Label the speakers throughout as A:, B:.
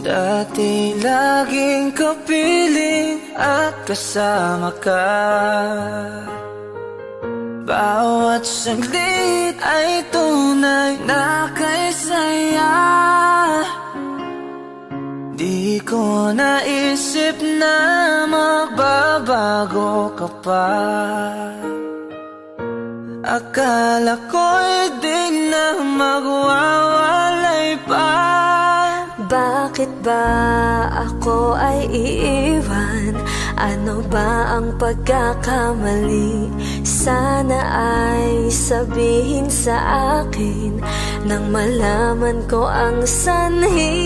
A: Dati laging kapiling at kasama ka. Bawat saglit ay tunay na kay saya. Di ko naisip na magbabago ka pa. Akala ko'y di na magwawalay pa.
B: Bakit ba ako ay iiwan? Ano ba ang pagkakamali? Sana ay sabihin sa akin nang malaman ko ang sanhi.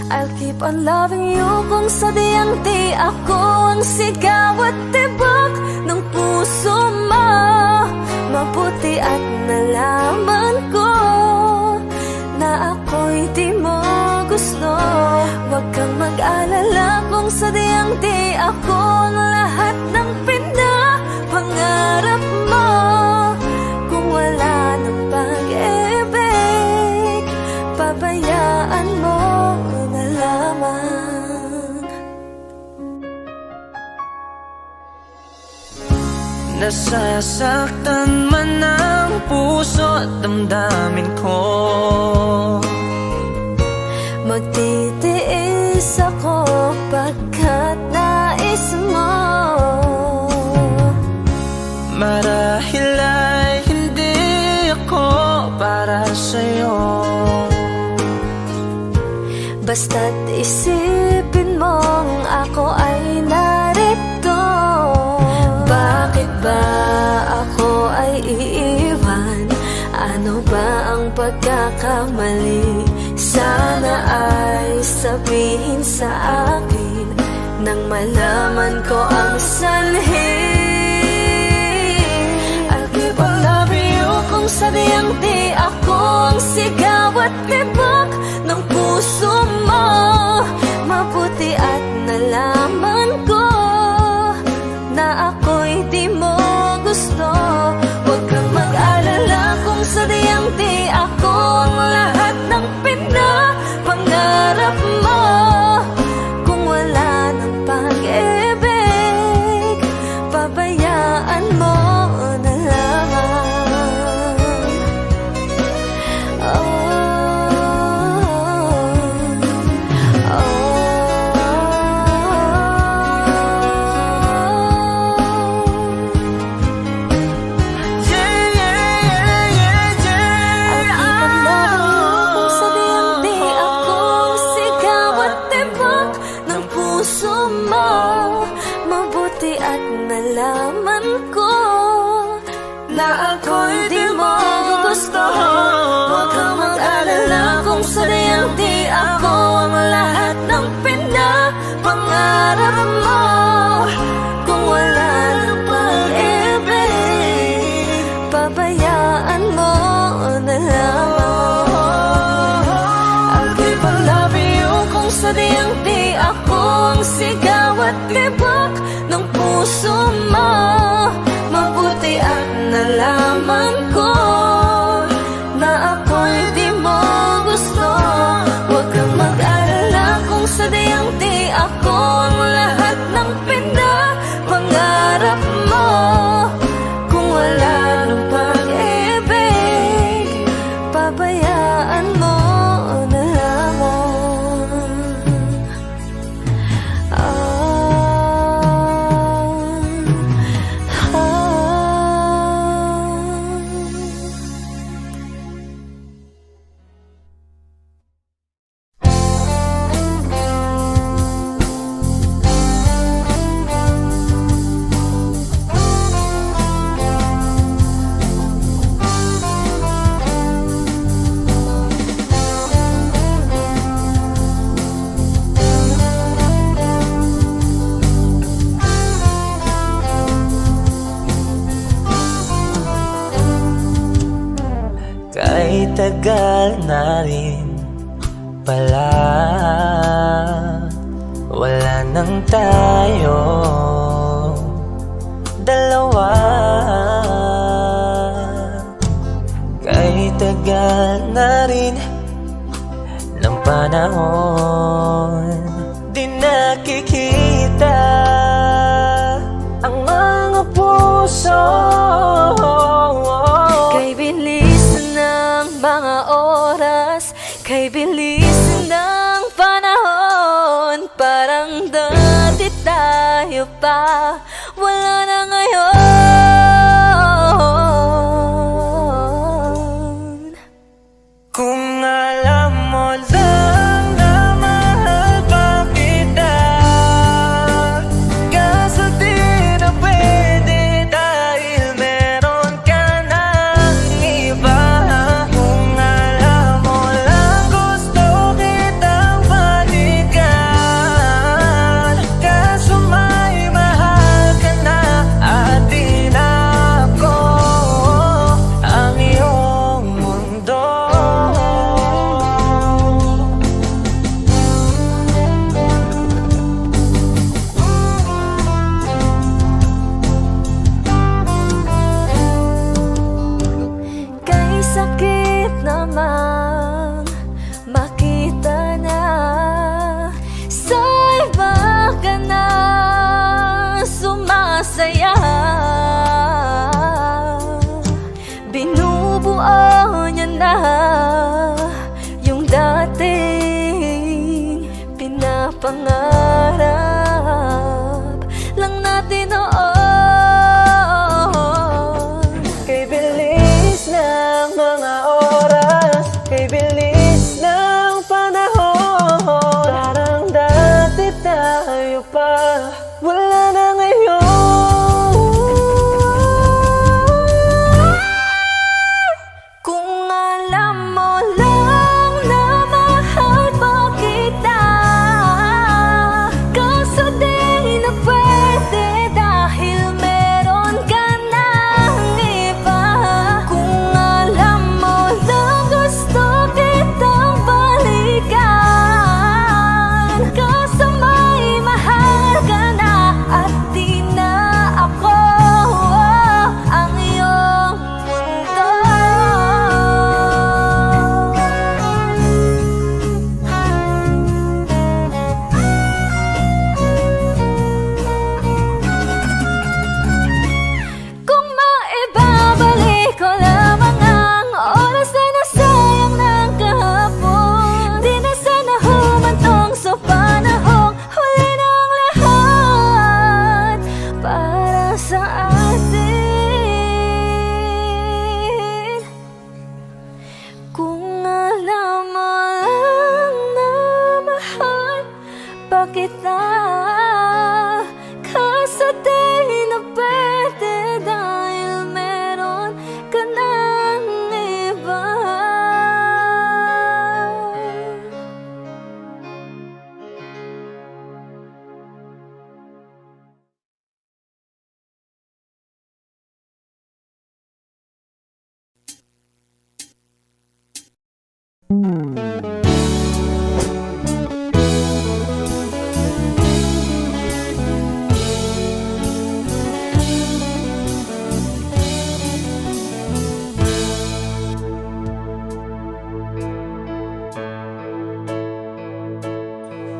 B: I'll keep on loving you kung sadyang di ako ang sigaw at tibok ng puso mo. Mabuti at nalaman ko na ako'y di mo gusto. Huwag kang mag-alala kung sadyang di ako ang lahat ng pinapangarap mo. Kung wala ng pag-ibig, pabayaan mo na lamang.
A: Nasasaktan man ang puso at damdamin ko.
B: Magtitiis ako pagkat nais mo.
A: Marahil ay hindi ako para sa'yo.
B: Basta't isipin mong ako ay narito. Bakit ba ako ay iiwan? Ano ba ang pagkakamali? Sana ay sabihin sa akin nang malaman ko ang sanhi. I'll keep on loving you kung sadyang di ako ang sigaw at tibok ng puso mo. Mabuti at nalaman ko na ako'y di mo gusto. Huwag kang mag-alala kung sadyang di ako ang lahat ng pinapangarap mo. Kung wala ng pag-ibig, pabayaan mo na lamang. Mabuti at nalaman ko na ako'y di mo gusto. Huwag kang mag-alala kung sadyang di ako ang lahat ng pinapangarap mo. Kung wala ng pag-ibig, pabayaan mo na lamang. I'll keep on loving you kung sadyang di ako ang sigaw at tibok ng puso mo. Mabuti at nalaman ko na ako'y di mo gusto. Huwag kang mag-alala kung sadyang di ako ang lahat ng pinapangarap mo. Kung wala ng pag-ibig, pabayaan mo na lamang.
A: Kahit tagal na rin pala, wala nang tayo dalawa. panahon. Di nakikita ang mga puso.
B: Kay bilis ng mga oras, kay bilis ng panahon. Parang dati tayo pa, wala na ngayon.
A: Kung alam mo lang na mahal pa kita, kaso di na pwede dahil meron ka ng iba. Kung alam mo lang gusto kitang balikan, kaso may mahal ka na at di na ako ang iyong mundo.
B: Kay sakit namang makita na sa iba ka na sumasaya. Binubuo niya na yung dating pinapangarap lang natin noon.
A: Kay bilis ng mga oras, kay bilis ng panahon. Parang dati tayo pa, wala na ngayon.
B: Kung alam mo lang na mahal pa kita, kaso di na pwede dahil meron ka ng iba. Kung alam mo lang gusto kitang balikan, kaso may mahal ka na at di na ako ang iyong mundo. Kung maibabalik ko lamang ang oras na nasayang ng kahapon, di na sana humantong sa panahong huli ng lahat para sa atin. Kung alam mo lang na mahal pa kita, kaso di na pwede dahil meron ka ng iba.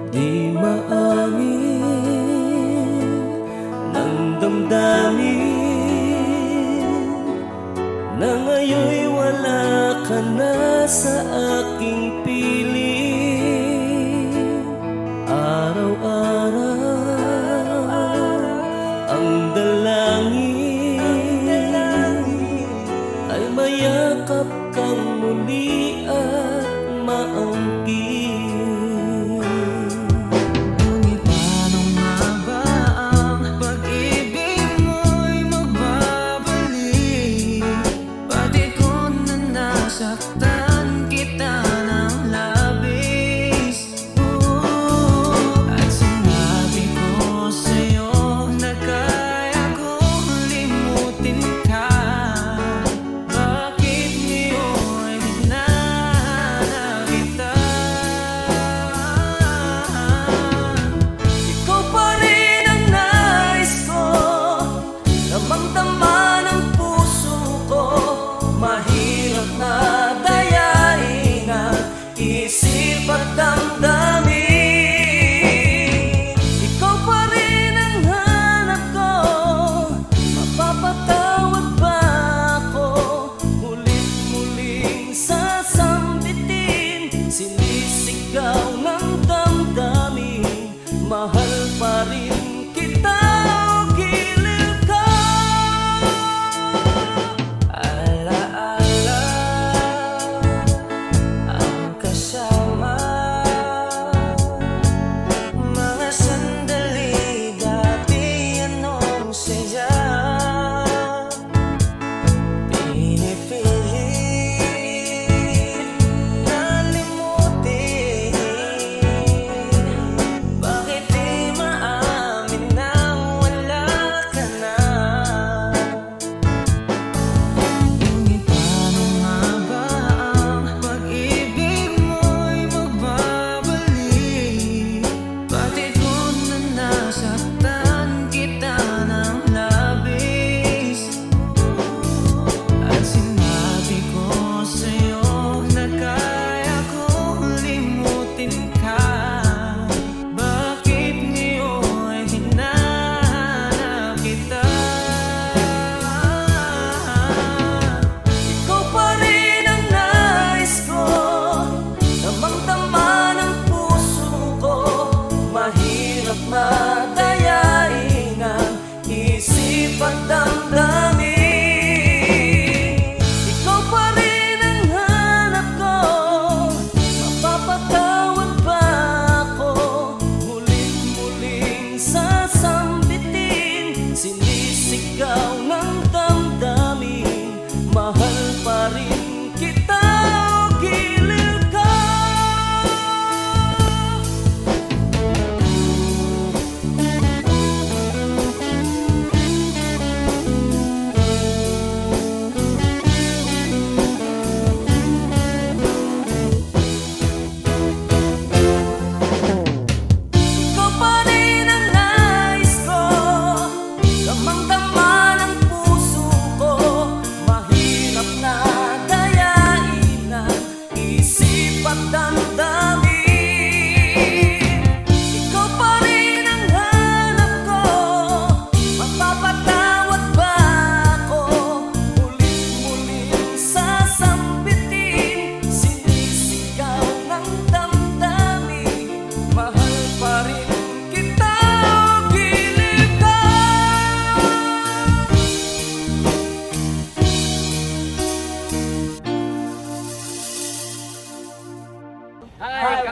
A: Di maangin ng damdamin na ngayon'y wala ka na sa aking piling. Araw-araw ang dalangin ay mayakap kang muli at maangkin. Ngunit paano nga ba ang pag-ibig mo'y magbabalik? Pati ko na nasaktan kita ng labis. At sinabi ko sa'yo na kaya kong limutin ka. Bakit ngayon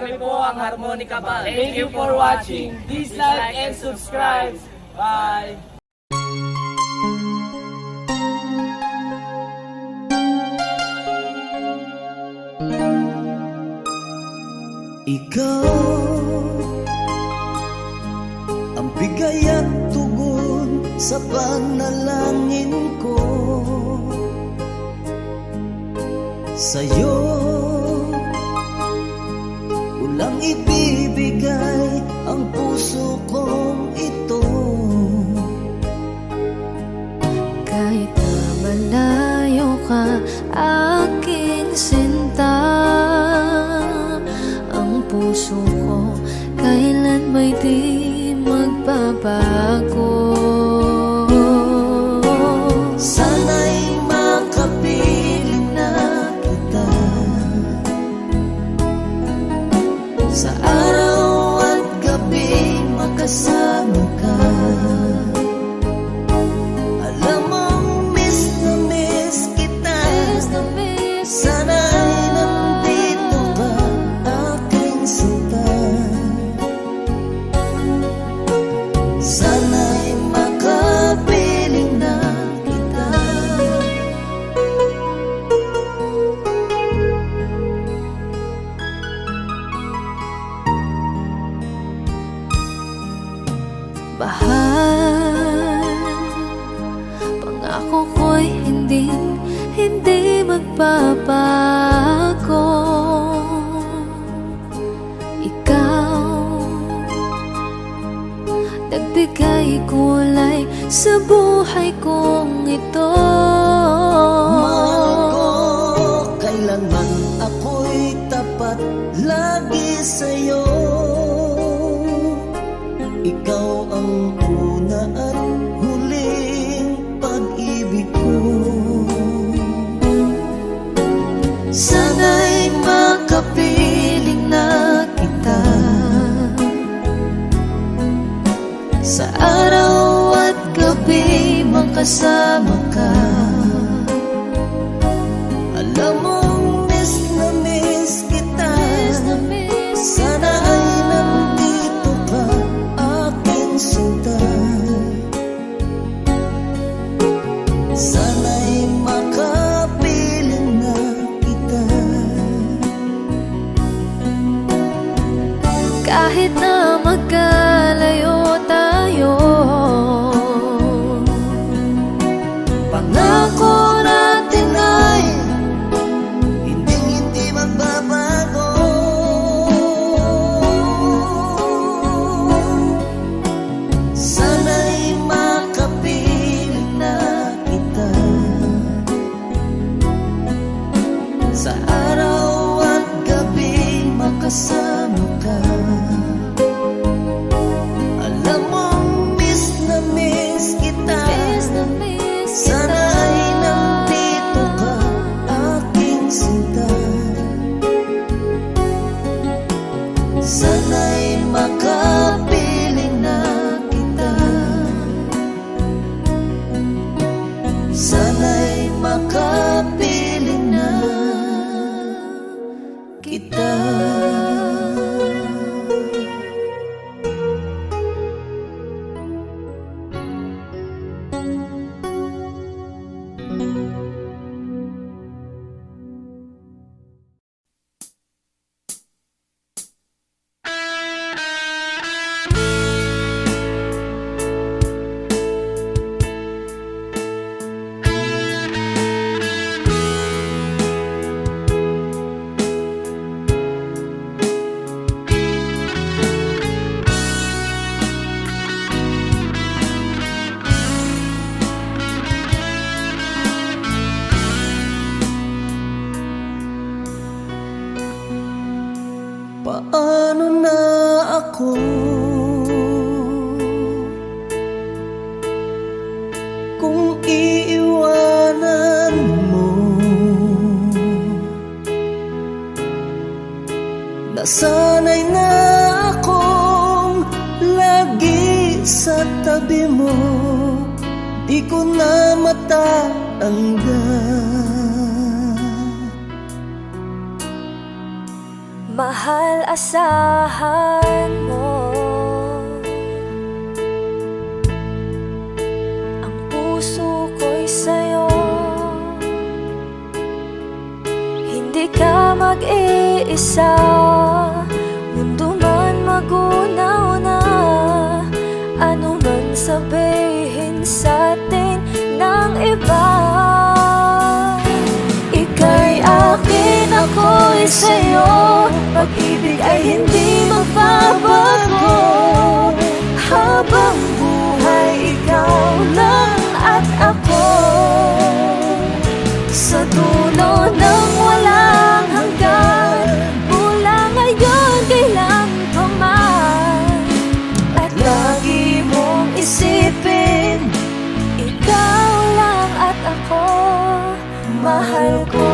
C: Kami po ang Harmonica Band. Thank you for watching. Please like and subscribe. Bye!
D: Ikaw ang bigay at tugon sa panalangin ko. Sa'yo ulang ibibigay ang puso kong ito.
B: Kahit na malayo ka, aking sinta, ang puso ko kailan may di magbabago.
D: Sana'y makapiling na kita sa araw at gabi, makasama ka. Alam mong miss na miss kita. Sana'y nandito ka, aking sinta. Sana'y makapiling na kita.
B: Bahal, pangako ko'y hindi magbabago. Ikaw, nagbigay kulay sa buhay kong ito.
D: Mahal ko, kailanman ako'y tapat lagi sa'yo. Ikaw ang una at huling pag-ibig ko. Sana'y makapiling na kita sa araw at gabi, makasama ka. Alam mong miss na miss kita. Sana ay nandito ka, aking sinta. Sana'y makapiling na kita.
B: Kahit na magkalayo tayo,
D: Pangako natin ay hindi magbabago. Sana'y makapiling na kita sa araw at gabi, makasama ka. Alam mong miss na miss kita. Sana ay nandito ka, aking sinta. Sana'y makapiling na kita. Sana'y makapiling na kita. Paano na ako kung iiwanan mo? Nasanay na akong lagi sa tabi mo, di ko na matatanggal.
B: mahal asahan mo. Ang puso ko'y sa'yo, hindi ka mag-iisa. Mundo man magunaw na, ano man sabihin sa'tin ng iba. Ika'y akin, ako'y sa'yo. Pag-ibig ay hindi magbabago. Habang buhay, ikaw lang at ako. Sa dulo ng walang hanggan, mula ngayon kailan pa man. At lagi mong isipin, ikaw lang at ako, mahal ko.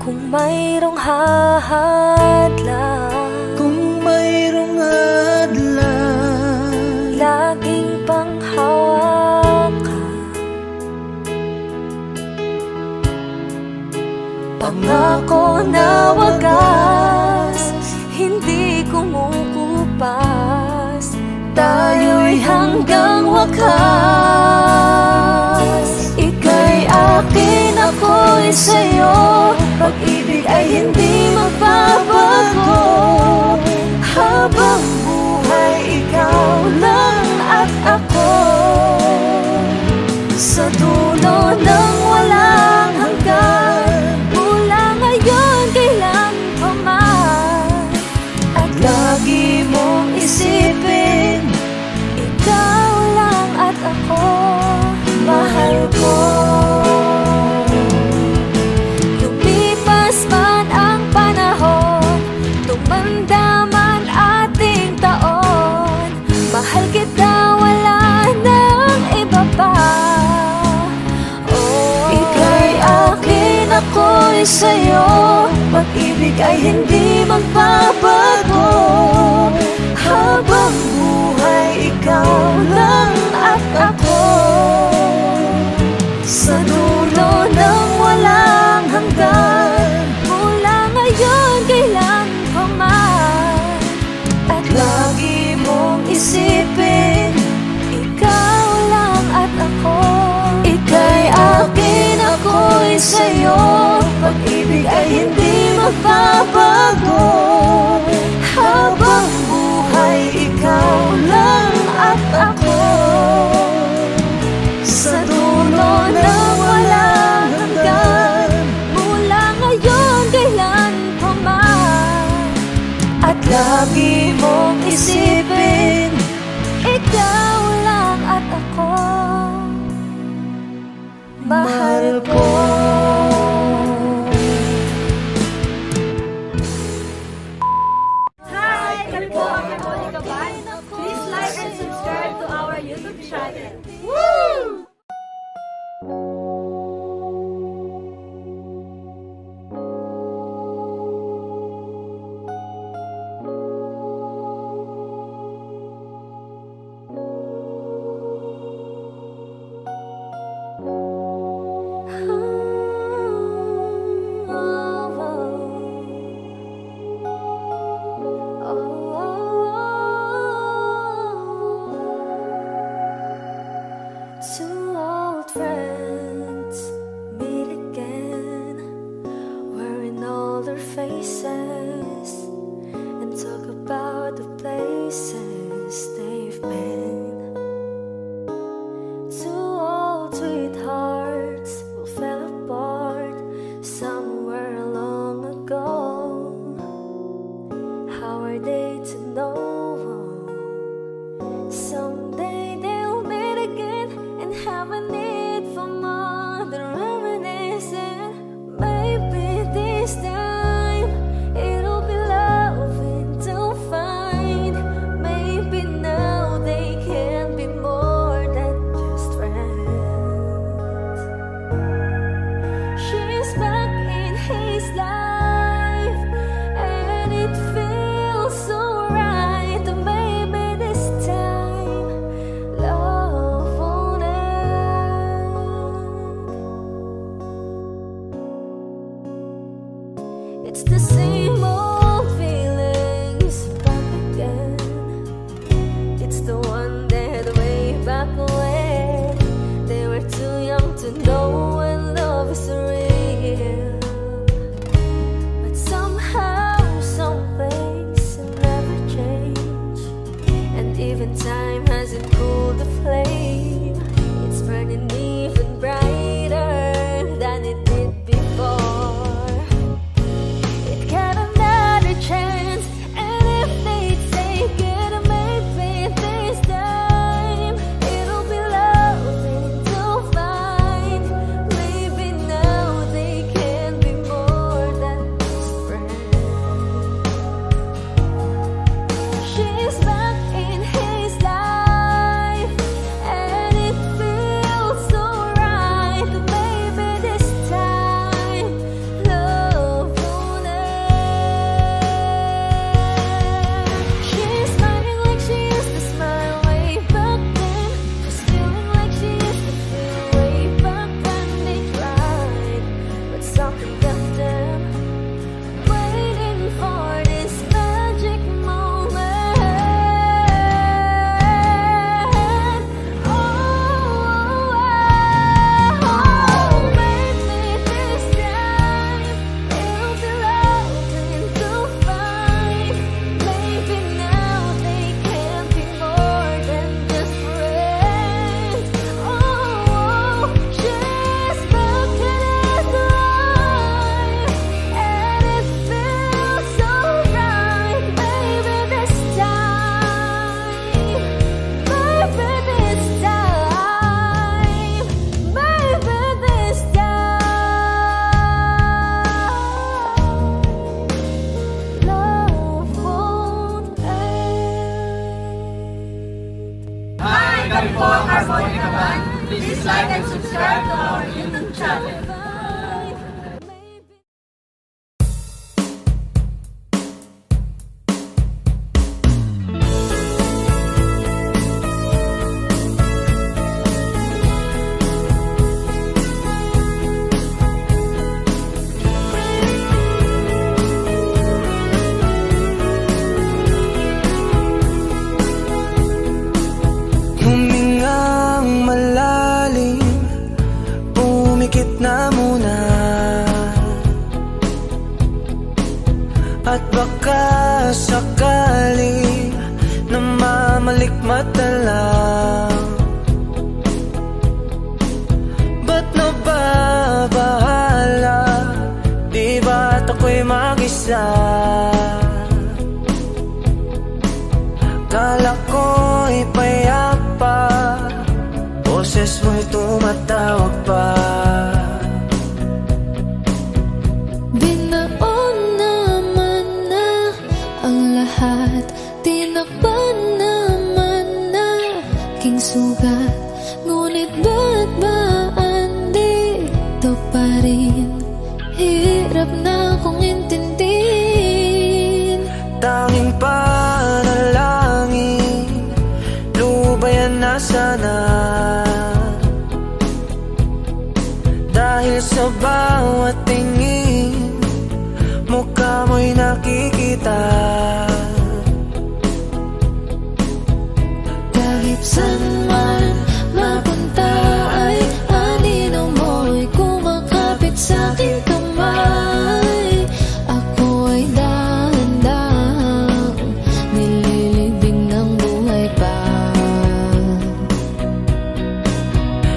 B: Kung mayroong hahadlang,
D: Kung mayroong adlang,
B: laging panghawakan, pangako na wagas, hindi kumukupas, tayo'y hanggang wakas. Ika'y akin, ako'y sa'yo. Pag-ibig ay hindi magbabago. Habang buhay, ikaw lang at ako. Sa dulo ng walang hanggan, mula ngayon kailan pa man. At lagi mong isipin, ikaw lang at ako, mahal ko. Lumipas man ang panahon, tumanda man ating taon, mahal kita, wala nang iba pa. Ika'y akin, ako'y sa'yo. Pag-ibig ay hindi magbabago. Habang buhay, ikaw lang at ako. Sa dulo ng walang hanggan, mula ngayon kailan pa man. At lagi mong isipin, ikaw lang at ako. Ika'y akin, ako'y sa'yo. Pag-ibig ay hindi magbabago. Habang buhay, ikaw lang at ako. Sa dulo ng walang hanggan, mula ngayon kailan pa man. At lagi mong isipin, ikaw lang at ako, mahal ko.
E: Hi! Kami po ang Monica Band. Please like and subscribe to our YouTube channel. Woo!
B: Two old friends meet again, wearing all their faces, and talk about the places they've been. Two old sweethearts who fell apart somewhere long ago. How are they to know? Someday they'll meet again, and how
C: ang Harmonica Band. Please like and subscribe to our YouTube channel.
A: Humingang malalim, pumikit na muna, at baka sakali namamalikmata lang. Ba't nababahala? Di ba't ako'y mag-isa? Kala ko'y payapa, boses mo'y tumatawag pa.
B: Binaon naman na ang lahat, tinakpan naman na king sugat. Ngunit ba't ba andito pa rin? Hirap na kong intindihin.
A: Tanging panalangin, lubayan na sana. Dahil sa bawat tingin, mukha mo'y nakikita.
B: Kahit saan man mapunta ay anino mo'y kumakapit sa aking kamay. Ako ay dahan-dahang nililibing ng buhay pa.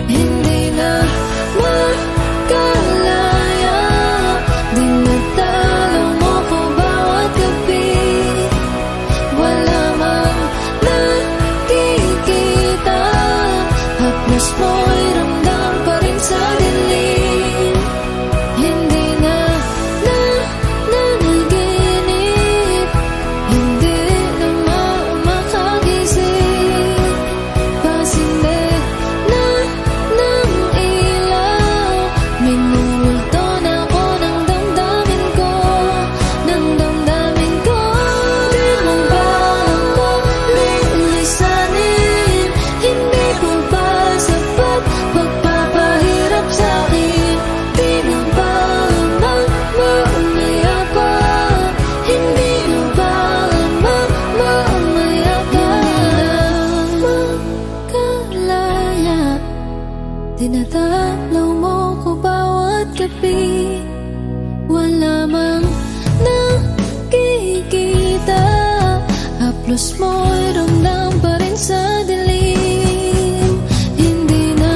B: Hindi na makalaya, dinadalaw mo ko bawat gabi. Wala mang nakikita, haplos mo'y ramdam pa rin sa dilim. Hindi na nanaginip, hindi na makagising. Pasinde na ng ilaw, minumulto na ako ng damdamin ko, ng damdamin ko. Di mo ba ako lilisanin? Hindi ko ba sapat pagpapahirap sa'kin? Di na ba mamamaya pa? Hindi na ba mamamaya pa? Makalaya, dinadalaw mo ko bawat gabi. Wala mang nakikita, haplos mo'y ramdam pa rin sa dilim. Hindi na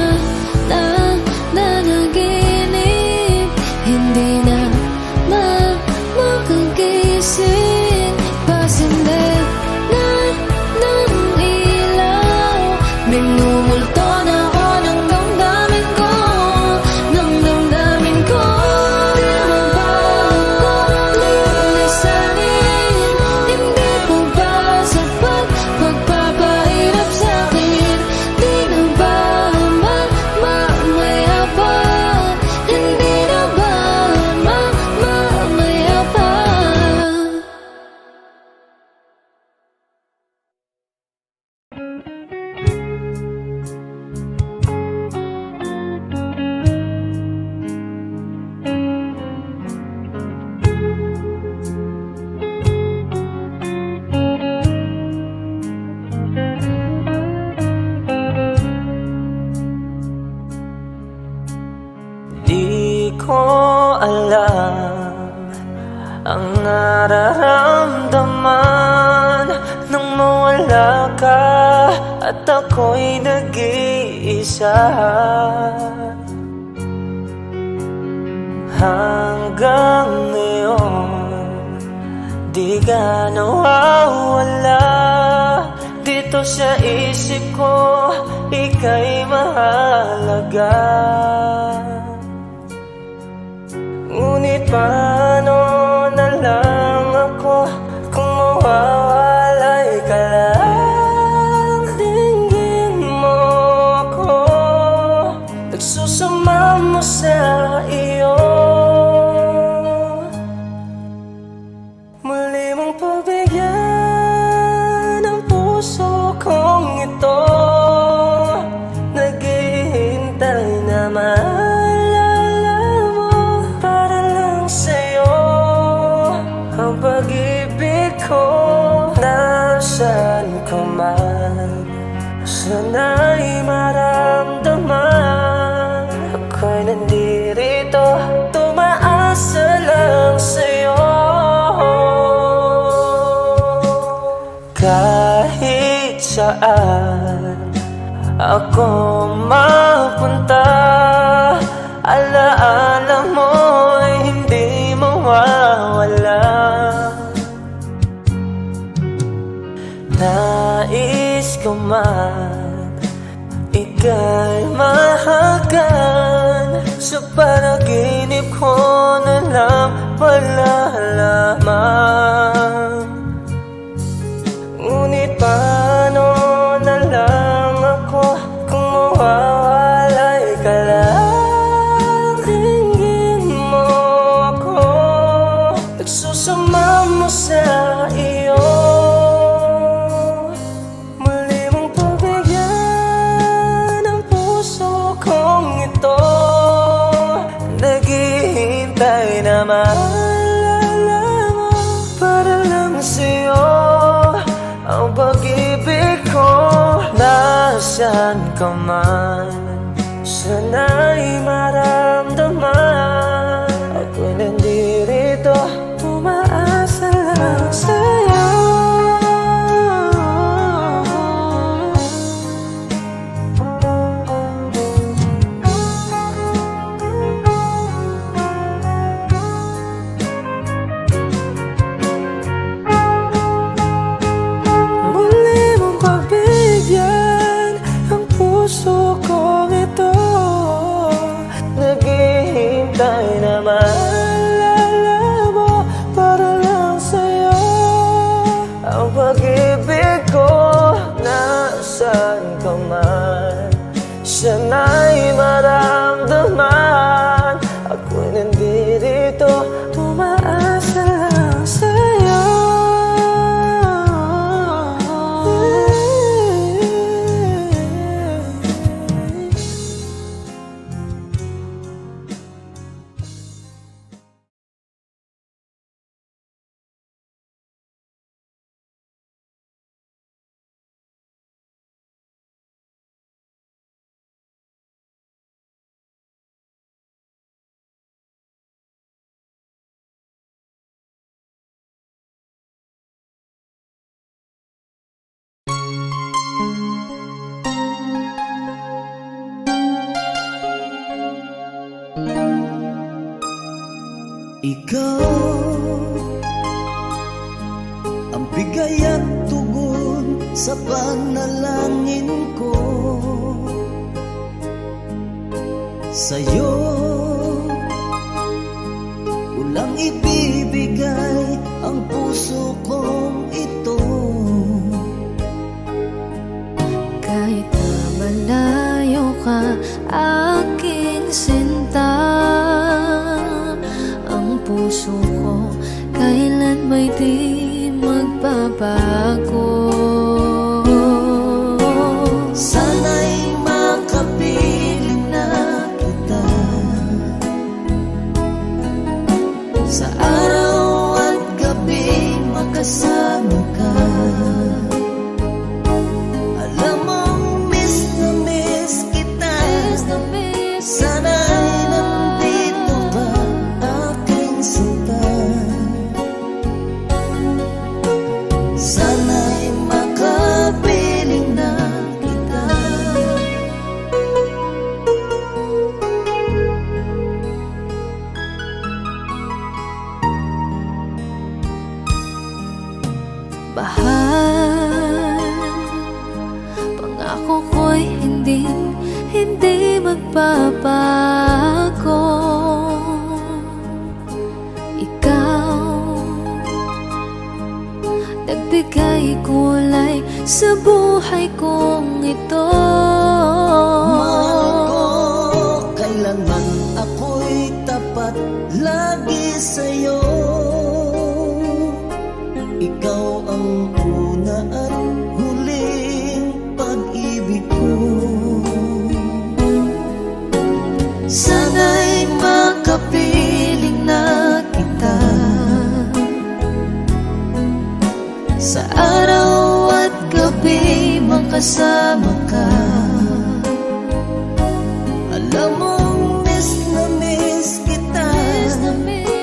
B: nanaginip, hindi na makagising. Pasinde na ng ilaw, minumulto na ako ng damdamin ko, ng damdamin ko. Di mo ba ako lilisanin? Hindi ko ba sapat pagpapahirap sa'kin? Di na ba mamamaya pa? Hindi na ba mamamaya pa?
A: Di ko alam ang nararamdaman nang mawala ka at ako'y nag-iisa. Hanggang ngayon, di ka nawawala dito sa isip ko, ika'y mahalaga. Ngunit paano na lang ako kung mawawalay ka lang? Dinggin mo
D: nagsusama mo sa iyo. Muli mong pagbigyan ang puso kong ito, naghihintay na maalala mo. Para lang sa'yo ang pag-ibig ko, nasaan ka man, sana'y maramdaman. Ako'y nandirito, tumaasa lang sa'yo. Kahit saan ako mapunta, alaala mo'y hindi mawawala. Nais ko man ika'y mahagan, sa panaginip ko na lang malalaman. Ngunit paano na lang ako kung mawawalay ka lang? Tingin mo ako, nagsusama mo sa iyo. Muli mong pagbigyan ang puso kong ito, naghihintay na maalala mo. Para lang sa'yo ang pag-ibig ko, nasaan ka man, sana'y maramdaman. Ako'y nandirito, tumaasa lang sa'yo. Puso kong ito, naghihintay na maalala mo. Para lang sa'yo ang pag-ibig ko, nasaan ka man, sana'y maramdaman. Ako'y nandirito, tumaasa lang sa'yo.
F: Ikaw ang bigay at tugon sa panalangin ko. Sa'yo walang ibibigay ang puso kong ito.
B: Kahit na malayo ka, aking sinta, ang puso ko kailan may di magbabago.
F: Sana'y makapiling na kita sa araw at gabi, makasama ka. Alam mong miss na miss kita, sana'y nandito ka, aking sinta. Sana'y makasama ka. Alam mong miss na miss kita.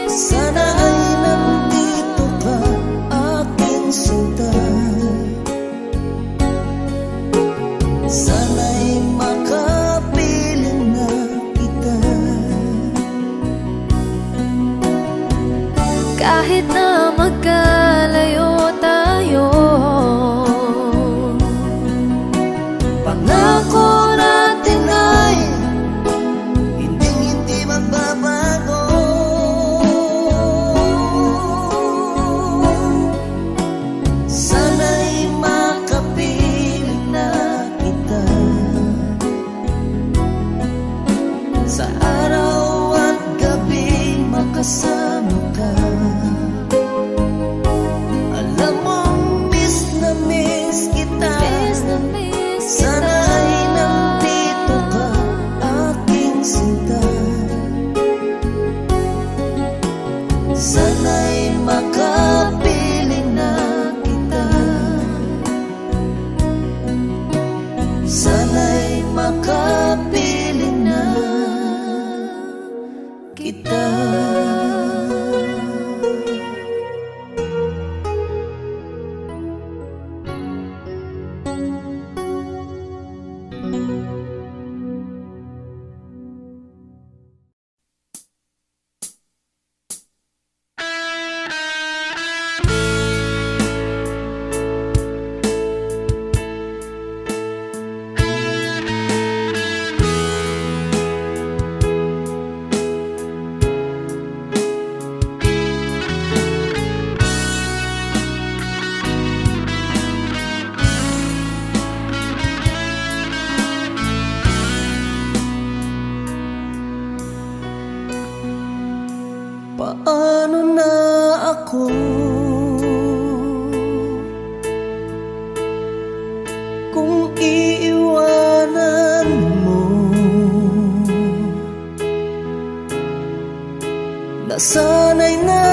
F: Sana ay nandito ka, aking sinta. Sana'y makapiling na kita.
B: Kahit na magkalayo tayo,
F: Pangako natin ay hindi magbabago. Sana'y makapiling na kita. Sa araw at gabi makasama ka. Alam mong miss na miss kita. Sana ay nandito ka, aking sinta. Sana'y makapiling na kita. Sana'y makapiling na kita. Paano na ako kung iiwanan mo? Nasanay na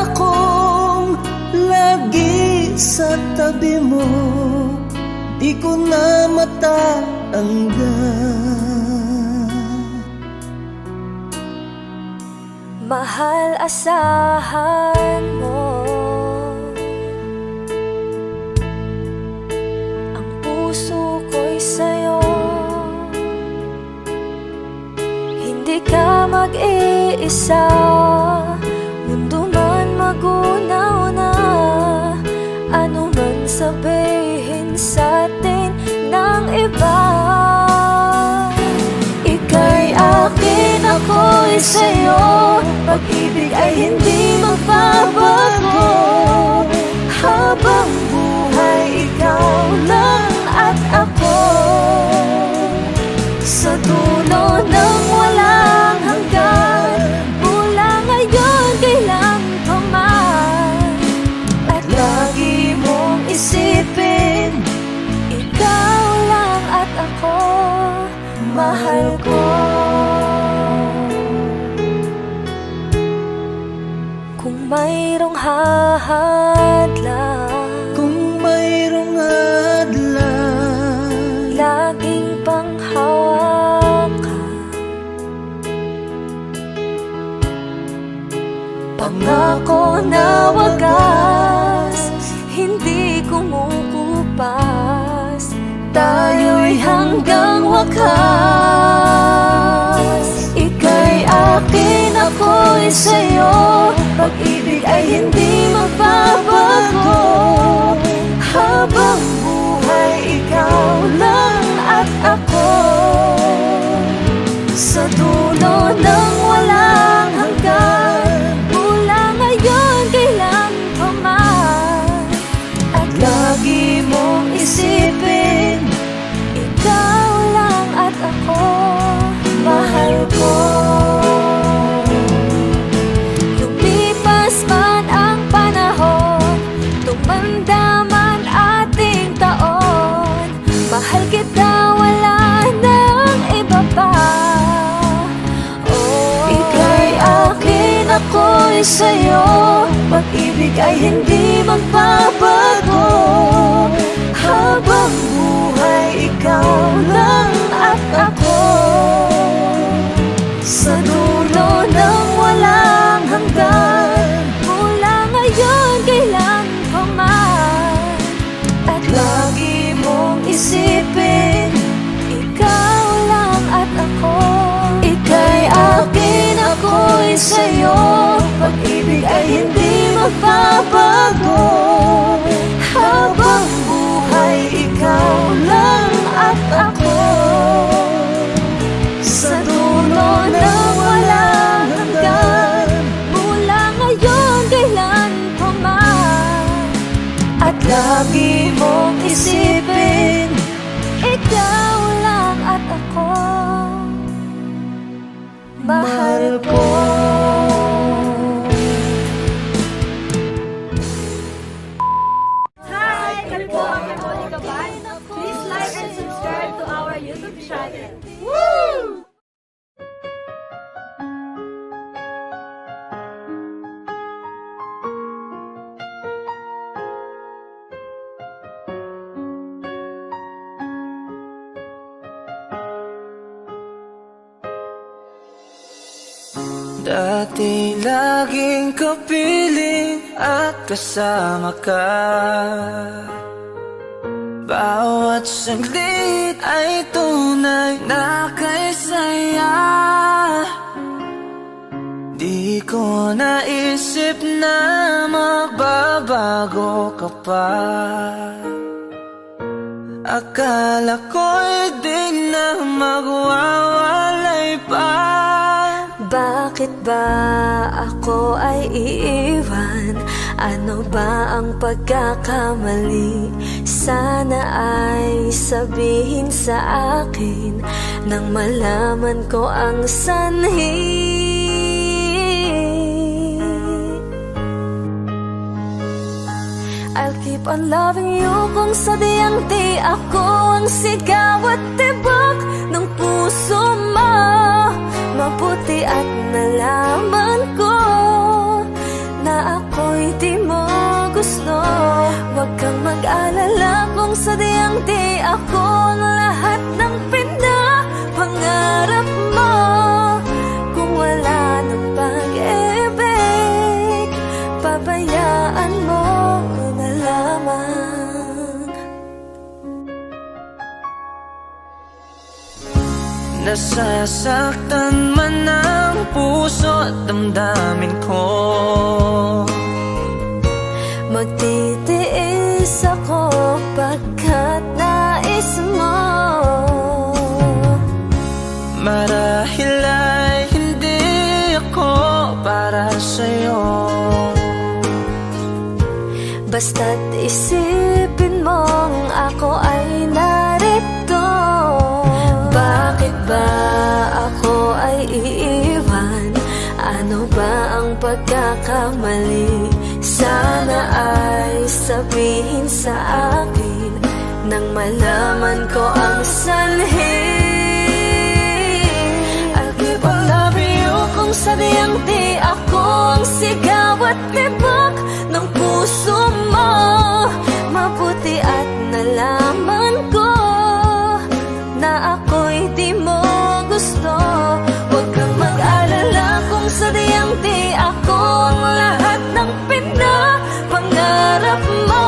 F: akong lagi sa tabi mo, di ko na matatanggal.
B: mahal, asahan mo. Ang puso ko'y sa'yo. Hindi ka mag-iisa, mundo man magunaw na. Ano man sabihin sa'tin ng iba, ika'y akin, ako'y sa'yo. Pag-ibig ay hindi magbabago. Habang buhay, ikaw lang at ako. Sa dulo ng walang hanggan, mula ngayon kailan pa man. At lagi mong isipin, ikaw lang at ako, mahal ko. Kung mayroong hadlang,
F: Kung mayroong hadlang,
B: laging panghawakan. Pangako na wagas, hindi kumukupas. Tayo'y hanggang wakas. Ika'y akin, ako'y sa'yo. Pag-ibig ay hindi magbabago. Habang buhay, ikaw lang at ako. Sa dulo ng walang hanggan, mula ngayon kailan pa man. At lagi mong isipin, ikaw lang at ako, mahal ko. Lumipas man ang panahon, tumanda man ating taon, mahal kita, wala nang iba pa. Oh, ika'y akin, ako'y sa'yo. Pag-ibig ay hindi magbabago. Habang buhay, ikaw lang at ako. Sa dulo ng walang hanggan, mula ngayon kailan pa man. At lagi mong isipin, ikaw lang at ako. Ika'y akin, ako'y sa'yo. Pag-ibig ay hindi magbabago. Habang buhay, ikaw lang at ako. Sa dulo ng walang hanggan, mula ngayon kailan pa man. At lagi mong isipin, ikaw lang at ako. Mahal ko.
E: Hi! Kami po ang Monica Band. Please like and subscribe to our YouTube channel. Woo!
A: Dati laging kapiling at kasama ka. Bawat saglit ay tunay na kay saya. Di ko naisip na magbabago ka pa. Akala ko'y di na magwawalay pa.
B: Bakit ba ako ay iiwan? Ano ba ang pagkakamali? Sana ay sabihin sa akin nang malaman ko ang sanhi. I'll keep on loving you kung sadyang di ako ang sigaw at tibok ng puso mo. Mabuti at nalaman ko na ako'y di mo gusto. Huwag kang mag-alala kung sadyang di ako ang lahat ng pinapangarap mo. Kung wala ng pag-ibig, pabayaan mo na lamang.
A: Nasasaktan man ang puso at damdamin ko.
B: Magtitiis ako pagkat nais mo.
A: Marahil ay hindi ako para sa'yo.
B: Basta't isipin mong ako ay narito. Bakit ba ako ay iiwan? Ano ba ang pagkakamali? Sana ay sabihin sa akin nang malaman ko ang sanhi. I'll keep on loving you kung sadyang di ako ang sigaw at tibok ng puso mo. Mabuti at nalaman ko na ako'y di mo gusto. Huwag kang mag-alala kung sadyang di ako ang lahat ng pinapangarap mo.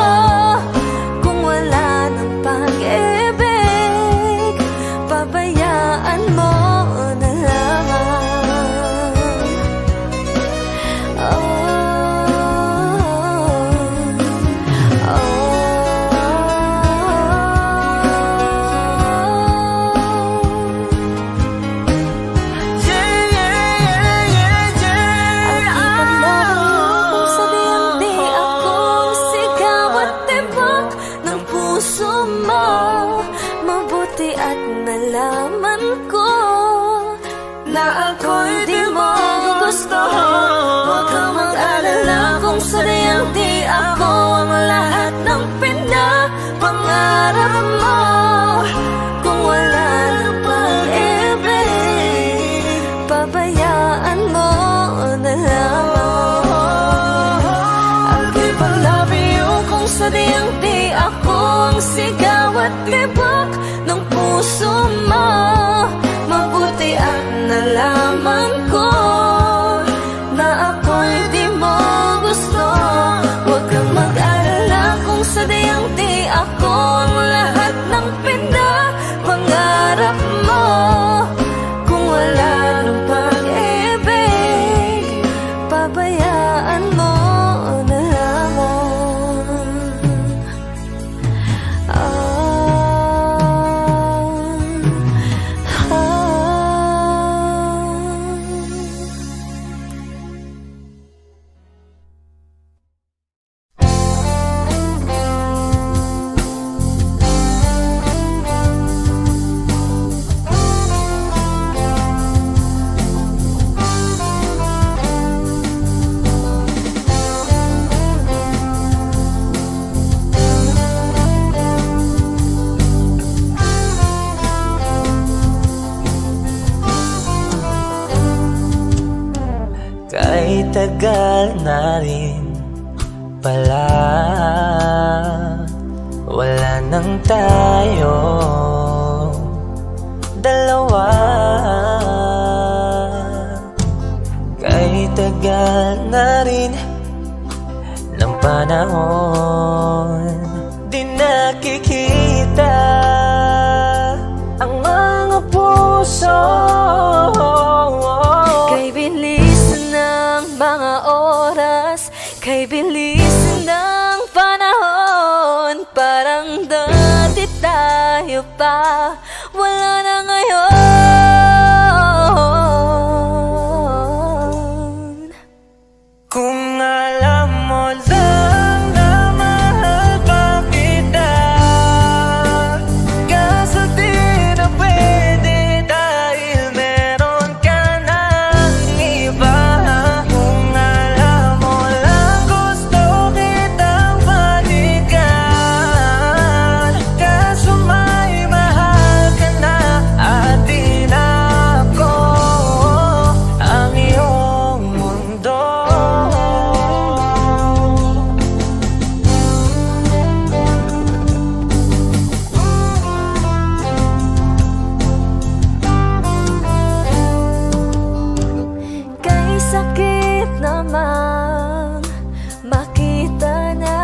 B: Kung wala ng pag-ibig, pabayaan mo na lamang. Mabuti at nalaman ko na ako'y di mo gusto. Huwag kang mag-alala kung sadyang di ako ang lahat ng pinapangarap mo. Kung wala ng pag-ibig, pabayaan mo na lamang. I'll keep on loving you kung sadyang di ako ang sigaw at tibok ng puso mo. Mabuti at nalaman ko na ako'y di mo gusto. Huwag kang mag-alala kung sadyang di ako ang lahat ng pinapangarap mo. Kung wala nang pag-ibig, pabayaan mo na lamang.
A: Kay tagal na rin pala, wala nang tayo dalawa. Kay tagal na rin ng panahon, di nakikita ang mga puso.
B: Kay bilis ng mga oras, kay bilis ng panahon, parang dati tayo pa, wala na ngayon.
A: Kung alam mo lang na mahal pa kita, kaso di na pwede dahil meron ka ng iba. Kung alam mo lang gusto kitang balikan, kaso may mahal ka na at di na ako ang iyong mundo.
B: Kay sakit naman makita na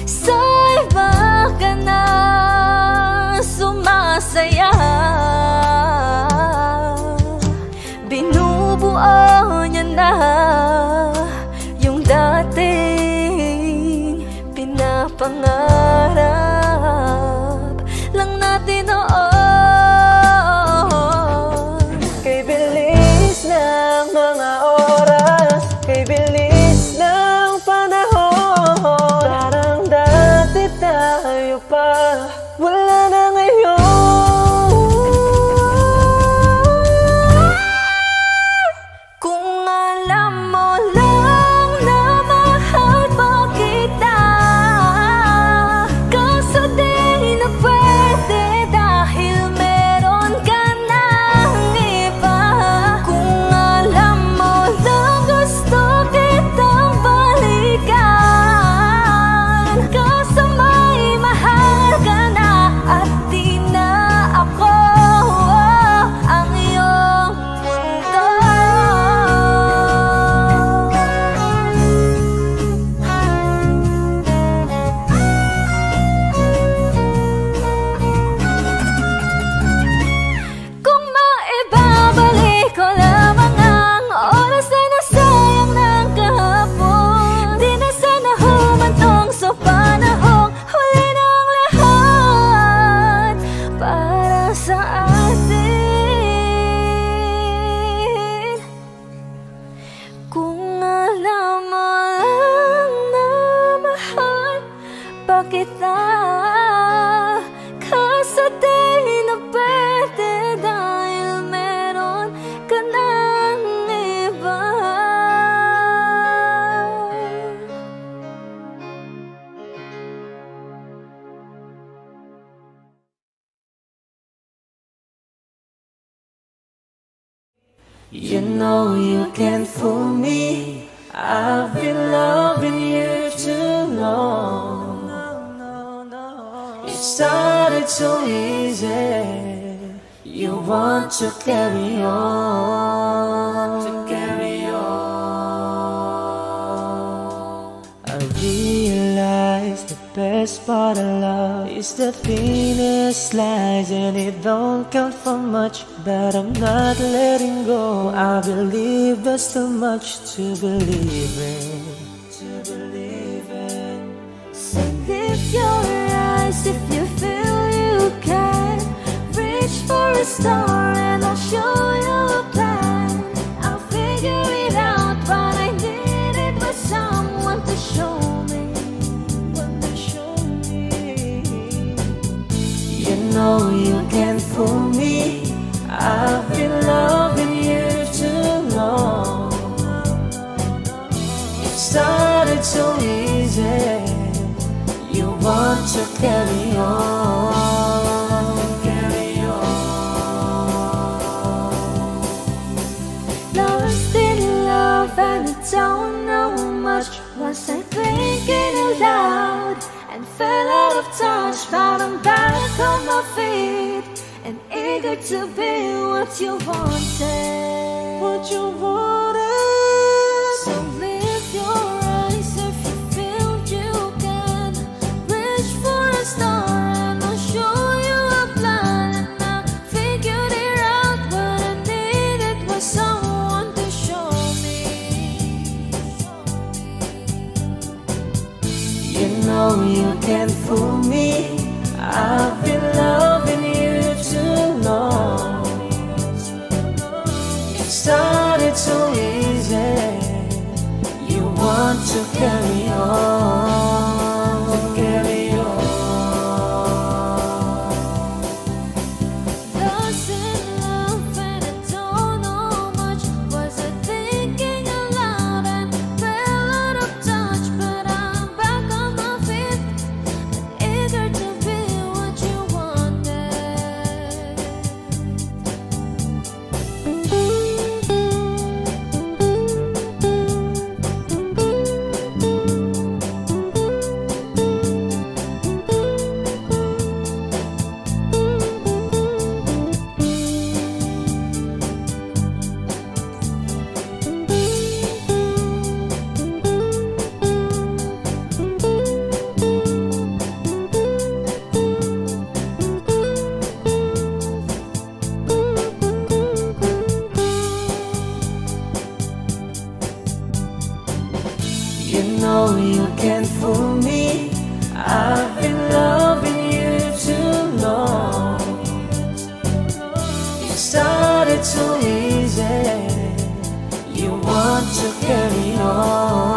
B: sa iba ka na sumasaya. Binubuo niya na yung dating pinapangarap lang natin noon.
A: Kay bilis ng mga oras, kay bilis ng panahon, parang dati tayo pa, wala na ngayon.
B: Kung alam mo lang na mahal pa kita, kaso di na pwede dahil meron ka ng iba. Kung alam mo lang gusto kitang balikan, kaso may mahal ka na at di na ako ang iyong mundo. Kung maibabalik ko lamang ang oras na nasayang ng kahapon, di na sana humantong sa panahong huli ng lahat para sa atin. Kung alam mo lang na mahal pa kita, kaso di na pwede dahil meron ka ng iba.
A: You know you can't fool me, I've been loving you too long. It's started so easy. You want to carry on, I realize the best part of love is the thinnest slice, and it don't count for much, but I'm not letting go. I believe there's too much to believe in.
B: So lift your eyes if you feel you can. Reach for a star and I'll show you a plan. I'll figure it out, but I needed was someone to show me.
A: You know you can't fool me. I've been loving you too long. It started so easy. You want to carry on,
B: Lost in love and I don't know much. Was I thinking aloud and fell out of touch? But I'm back on my feet and eager to be what you wanted. So lift your eyes if you feel you can. Reach for a star and I'll show you a plan. And I figured it out, but I needed was someone to show me.
A: You know you can't fool me. I've been loving you too long. It started so easy. You want to carry on,
B: Lost in love and I don't know much. Was I thinking aloud and fell out of touch? But I'm back on my feet and eager to be what you wanted.
A: You know you can't fool me. I've been loving you too long. It started so easy. You want to carry on,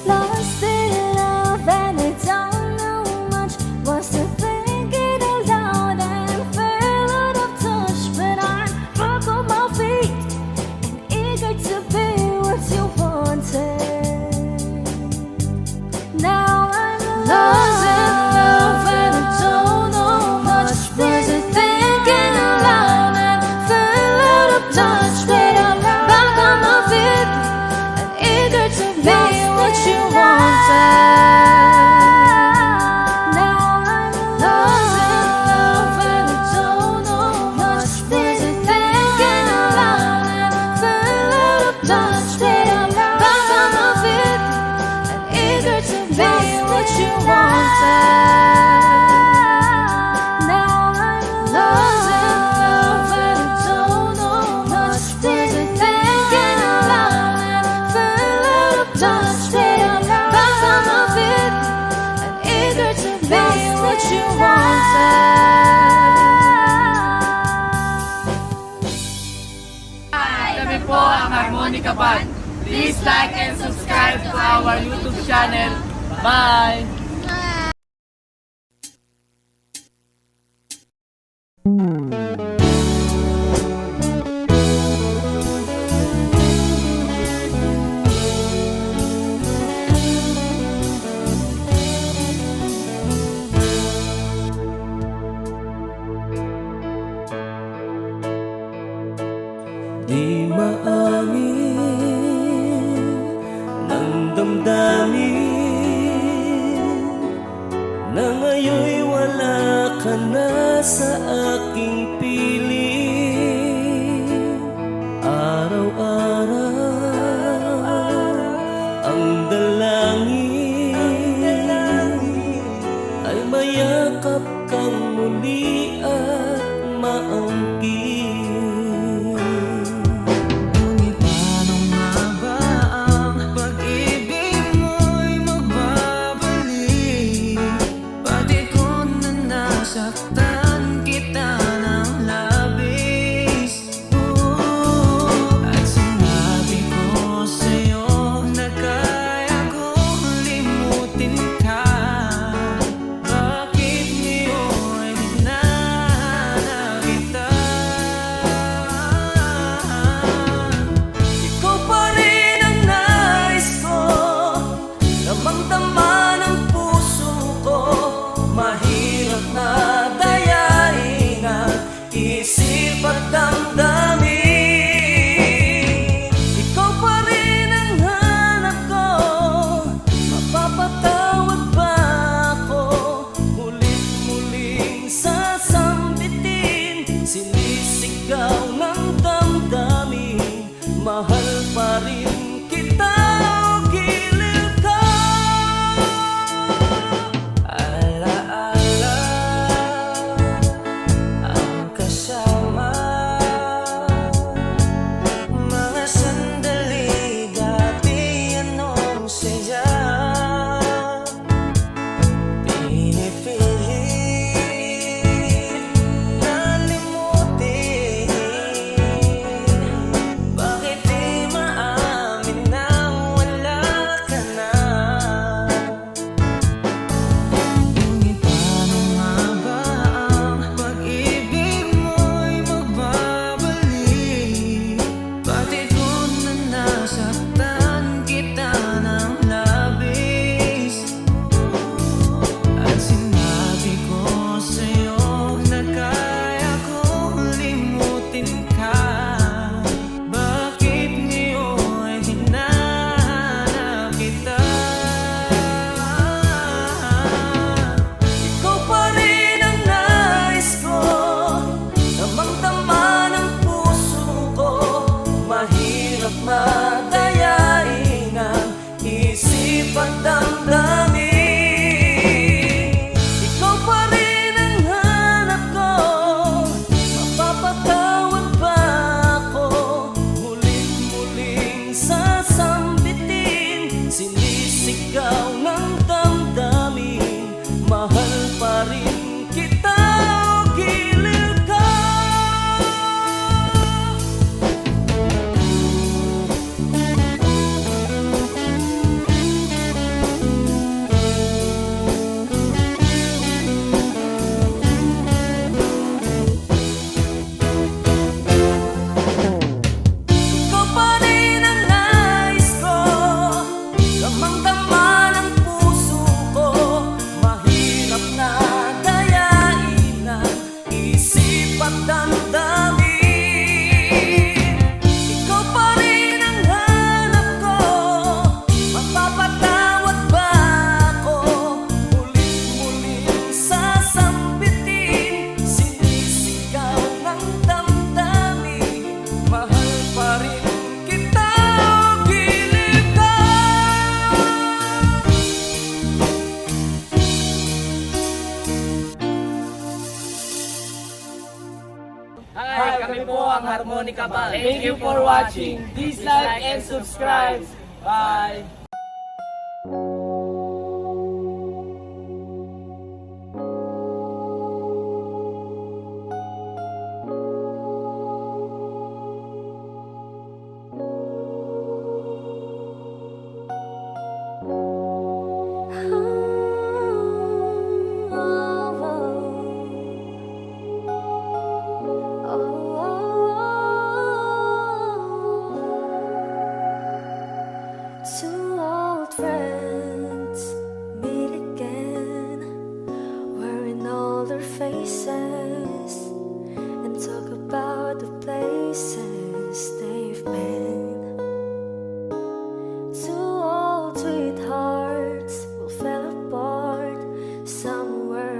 B: Lost in love and I don't know much. Was I thinking aloud and fell out of touch? But I'm back on my feet and eager to be what you wanted. Now I'm lost in love and I don't know much. Was I thinking aloud and fell out of touch? But I'm back on my feet and eager to be what you wanted. Now I'm lost in love and I don't know much. Was I thinking aloud and fell out of touch? But I'm back on my feet and eager to be what you wanted. Now I'm lost in love and I don't know much. Was I thinking aloud and fell out of touch? But I'm back on my feet and eager to be what you wanted.
C: Kami po ang Harmonica Band. Please like and subscribe to our YouTube channel. Bye!
A: Di maamin ng
F: Ngayon'y wala ka na sa aking piling. Araw-araw ang dalangin ay mayakap kang muli at maangkin. Ngunit paano nga ba ang pag-ibig mo'y magbabalik? Pati ko na nasaktan kita ng labis. At sinabi ko sa'yo na kaya kong limutin ka. Bakit ngayon hinahanap kita? Ikaw pa rin ang nais ko, damang-dama ng puso ko. Mahirap na dayain ang isip at damdamin. Ikaw pa rin ang hanap ko, mapapatawad ba ako? Mulit-muling sasambitin, sinisigaw ng damdamin. Mahal pa rin kita o giliw ka. Alaala ang kasama, mga sandali dati anong saya. Pinipilit na limutin. Bakit di maamin na wala ka na? Ngunit paano nga ba ang pag-ibig mo'y magbabalik? Pati ko na nasaktan kita ng labis. At sinabi ko sa'yo na kaya kong limutin ka. Bakit ngayon hinahanap kita? Ikaw pa rin ang nais ko, damang-dama ng puso ko. Mahirap madayain ang isip at damdamin. Ikaw pa rin ang hanap ko, mapapatawad ba ako? Mulit-muling sasambitin, sinisigaw ng damdamin. Mahal pa rin kita o giliw ka. Ikaw pa rin ang nais ko, damang-dama ng puso ko. Mahirap na dayain ang isip at damdamin. Ikaw pa rin ang hanap ko, mapapatawad ba ako? Mulit-muling sasambitin, sinisigaw ng damdamin. Mahal pa rin kita o giliw ka.
C: Hi, kami po ang Harmonica Band. Thank you for watching. Please like and subscribe. Bye!
B: Two old friends meet again, wearing all their faces, and talk about the places they've been. Two old sweethearts will fell apart somewhere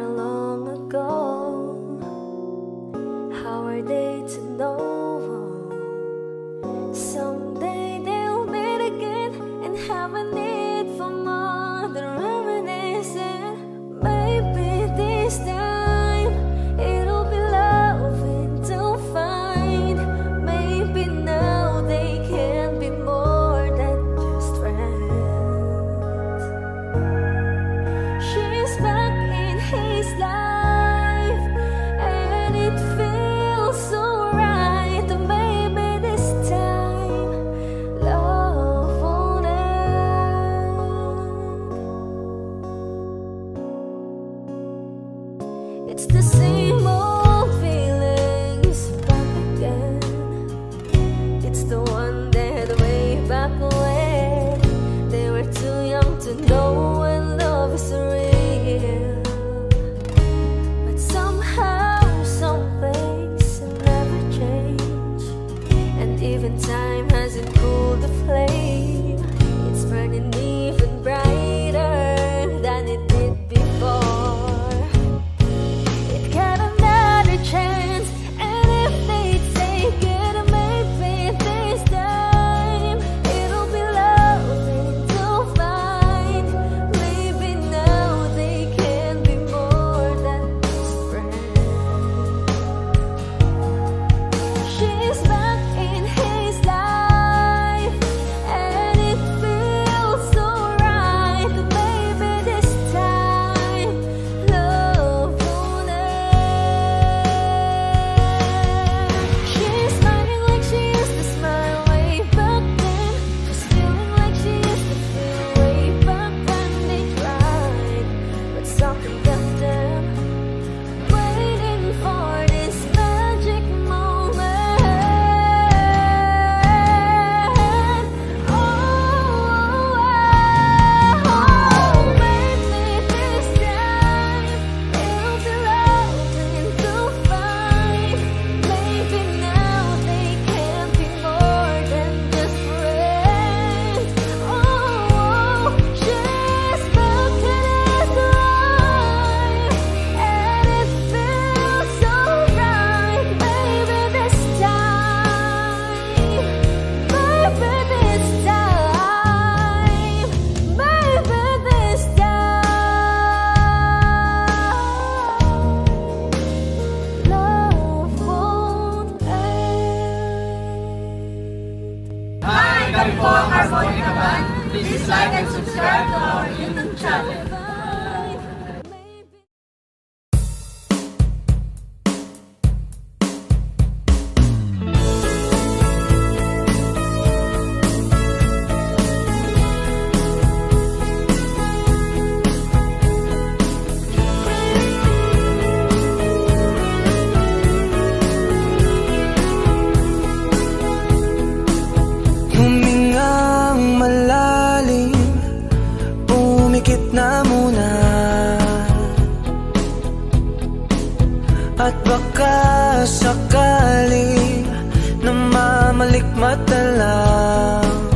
B: It's the same old feelings back again. It's the one that way back when they were too young to know when love is real. But somehow some things never change, and even time hasn't cooled the flame. It's burning even brighter than it did before. It got another chance, and if they take it, maybe this time it'll be loving to find. Maybe now they can be more than just friends. She's back in his life, and it feels so right. Maybe this time love won't end. She's smiling like she used to smile way back then. She's feeling like she used to feel way back when they tried, but something left them waiting for this magic moment. Oh, maybe this time it'll be loving to find. Maybe now they can be more than just friends. Oh, she's back in his life, and it feels so right. Maybe this time, maybe this time, maybe this time, love won't end.
C: Hi! Kami po ang Harmonica Band. Please like and subscribe to our YouTube channel.
F: Humingang malalim, pumikit na muna, at baka sakali namamalikmata lang.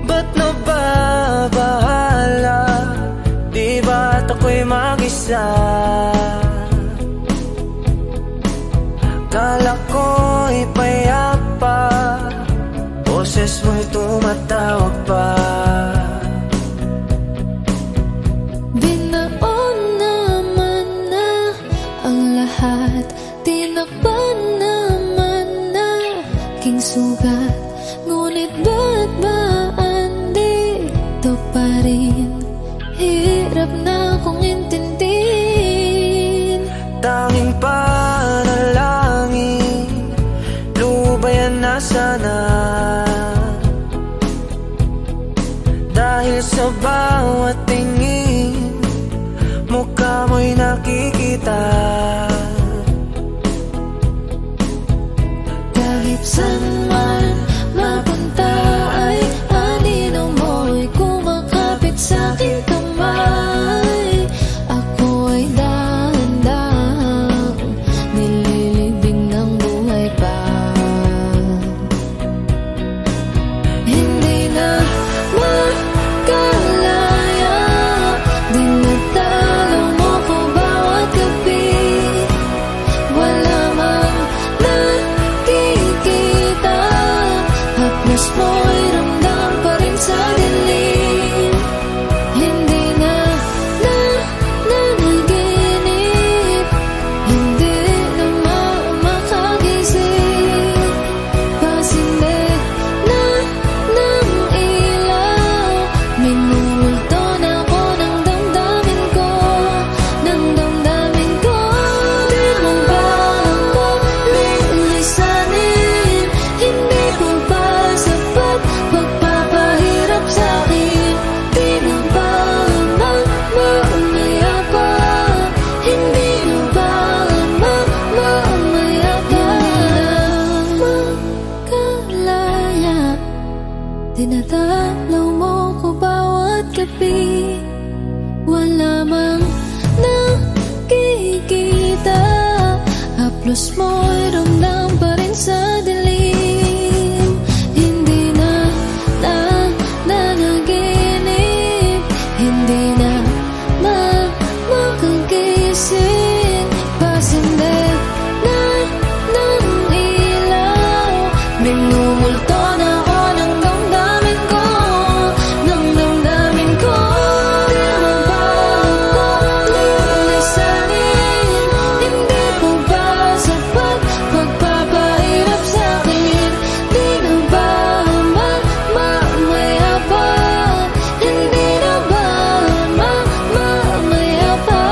F: Ba't nababahala? Di ba't ako'y mag-isa? Kala ko'y payapa, boses mo'y tumatawag pa.
B: Binaon naman na ang lahat, tinakpan naman na king sugat. Ngunit ba't ba andito pa rin? Hirap na kong intindihin.
F: Tanging panalangin, lubayan na sana. Dahil sa bawat tingin, mukha mo'y nakikita.
B: Kahit saan man mapunta ay anino mo'y kumakapit sa aking kamay. Ako ay dahan-dahang nililibing ng buhay pa. Hindi na makalaya, dinadalaw mo ko bawat gabi. Wala mang nakikita haplos mo'y ramdam pa rin sa dilim. Hindi na nanaginip, hindi na makagising. Pasindig na ng ilaw, minumulto na ako ng damdamin ko, ng damdamin ko. Di mabago lisanin, hindi ko ba sapat pagpapahirap sa'kin? Di na ba mamaya pa? Hindi na ba mamaya pa?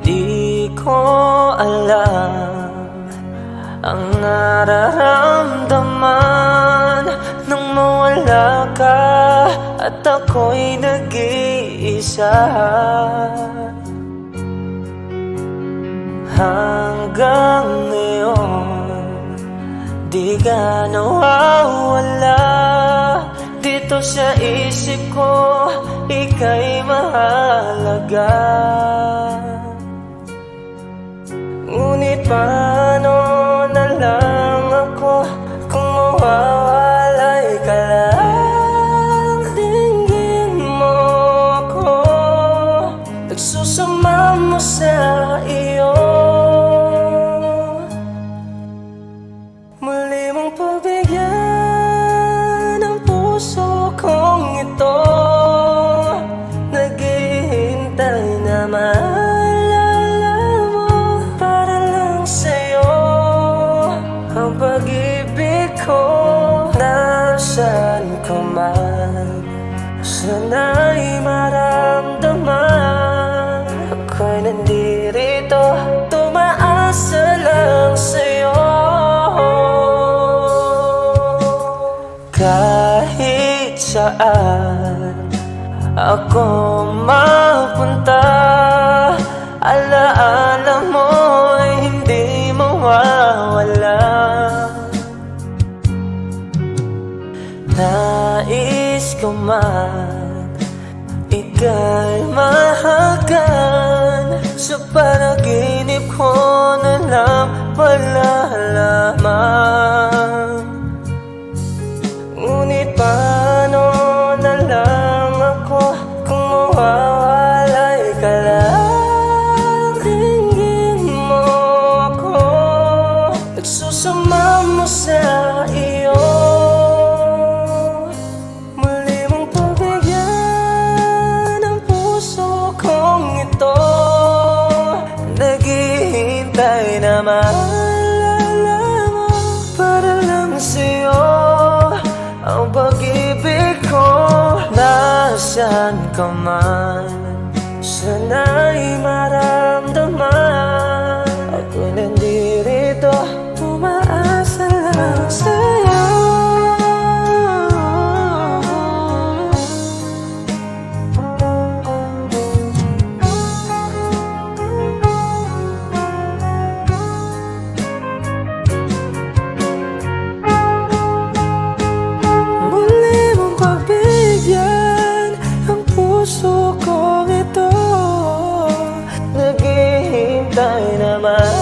F: Di ko alam ang nararamdaman nang mawala ka at ako'y nag-iisa. Hanggang ngayon, di ka nawawala dito sa isip ko, ika'y mahalaga. Ngunit paano na lang ako kung mawawalay ka lang? Tingin mo ako, nagsusama mo sa iyo. Muli mong pagbigyan ang puso kong ito, naghihintay na maalala mo para lang sa'yo. Ang pag-ibig ko, nasaan ka man, sana'y maramdaman. Ako'y nandirito, tumaasa lang sa'yo. Kahit saan ako mapunta, alaala mo'y hindi mawawala. Nais ko man ika'y mahagan, sa panaginip ko na lang palalaman. Ngunit paano na lang ako kung mawawalay ka lang? Tingin mo ako, nagsusama mo sa iyo. Muli mong pagbigyan ang puso kong ito, naghihintay na maalala mo para lang sa'yo. Ang pag-ibig ko, nasaan ka man, sana'y maramdaman. Ako'y nandirito, umaasa lang sa'yo. Muli mong pagbigyan ang puso kong ito, naghihintay naman